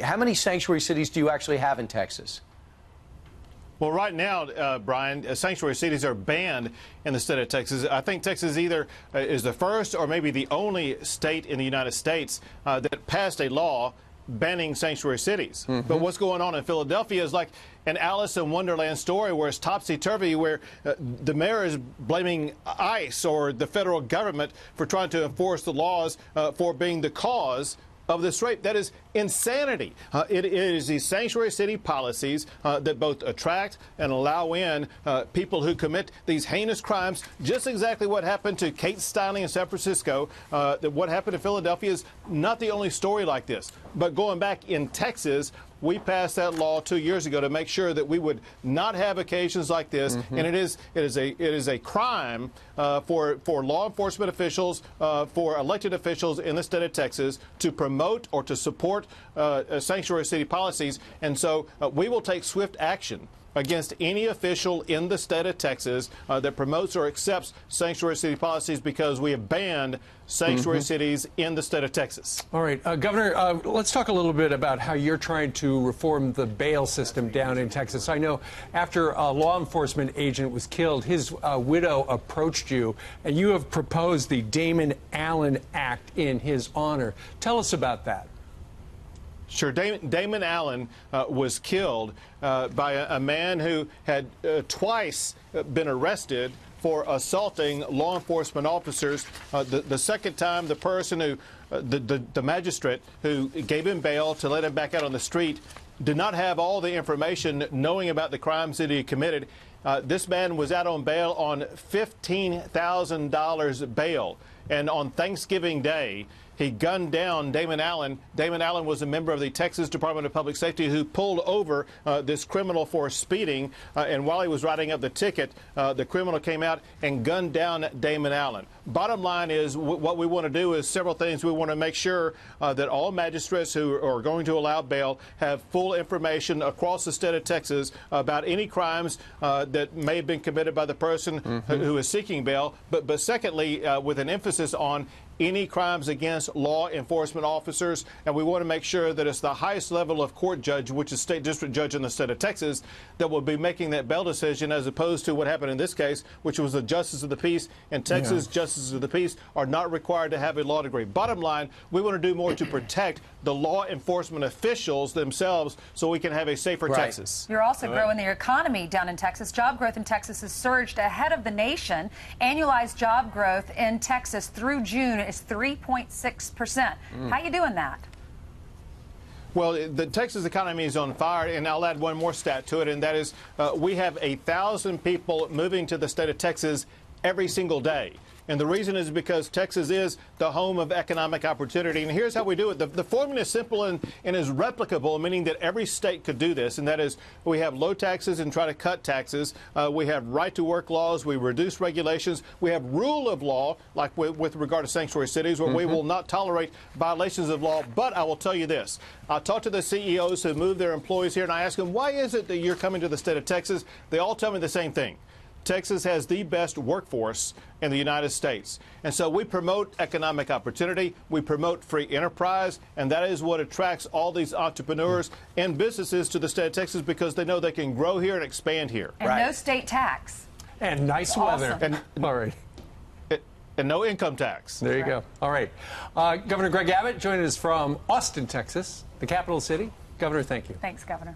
How many sanctuary cities do you actually have in Texas? Well, right now, Brian, sanctuary cities are banned in the state of Texas. I think Texas either is the first or maybe the only state in the United States that passed a law banning sanctuary cities. But what's going on in Philadelphia is like an Alice in Wonderland story where it's topsy-turvy, where the mayor is blaming ICE or the federal government for trying to enforce the laws for being the cause of this rape. That is insanity. It is these sanctuary city policies that both attract and allow in people who commit these heinous crimes. Just exactly what happened to Kate Steinle in San Francisco. What happened in Philadelphia is not the only story like this. But going back in Texas, we passed that law 2 years ago to make sure that we would not have occasions like this, and it is a crime for law enforcement officials, for elected officials in the state of Texas to promote or to support sanctuary city policies, and so we will take swift action against any official in the state of Texas that promotes or accepts sanctuary city policies, because we have banned sanctuary cities in the state of Texas. All right, Governor, let's talk a little bit about how you're trying to reform the bail system down in Texas. I know after a law enforcement agent was killed, his widow approached you, and you have proposed the Damon Allen Act in his honor. Tell us about that. Sure. Damon Allen was killed by a man who had twice been arrested for assaulting law enforcement officers. The second time, the person who, the magistrate who gave him bail to let him back out on the street, did not have all the information knowing about the crimes that he had committed. This man was out on bail on $15,000 bail. And on Thanksgiving Day, he gunned down Damon Allen. Damon Allen was a member of the Texas Department of Public Safety who pulled over this criminal for speeding. And while he was writing up the ticket, the criminal came out and gunned down Damon Allen. Bottom line is, what we want to do is several things. We want to make sure that all magistrates who are going to allow bail have full information across the state of Texas about any crimes that may have been committed by the person who is seeking bail. But secondly, with an emphasis on any crimes against law enforcement officers, and we want to make sure that it's the highest level of court judge, which is state district judge in the state of Texas, that will be making that bail decision, as opposed to what happened in this case, which was the justice of the peace. In Texas, justices of the peace are not required to have a law degree. Bottom line, we want to do more to protect the law enforcement officials themselves so we can have a safer Texas. You're also growing the economy down in Texas. Job growth in Texas has surged ahead of the nation. Annualized job growth in Texas through June is 3.6%. How you doing that? Well, the Texas economy is on fire, and I'll add one more stat to it, and that is we have 1,000 people moving to the state of Texas every single day. And the reason is because Texas is the home of economic opportunity. And here's how we do it. The formula is simple and is replicable, meaning that every state could do this. And that is, we have low taxes and try to cut taxes. We have right-to-work laws. We reduce regulations. We have rule of law, like with regard to sanctuary cities, where we will not tolerate violations of law. But I will tell you this. I talked to the CEOs who move their employees here, and I asked them, why is it that you're coming to the state of Texas? They all tell me the same thing. Texas has the best workforce in the United States. And so we promote economic opportunity, we promote free enterprise, and that is what attracts all these entrepreneurs and businesses to the state of Texas, because they know they can grow here and expand here. And no state tax. And nice weather. And, all right. And no income tax. There you go. All right. Governor Greg Abbott joining us from Austin, Texas, the capital city. Governor, thank you. Thanks, Governor.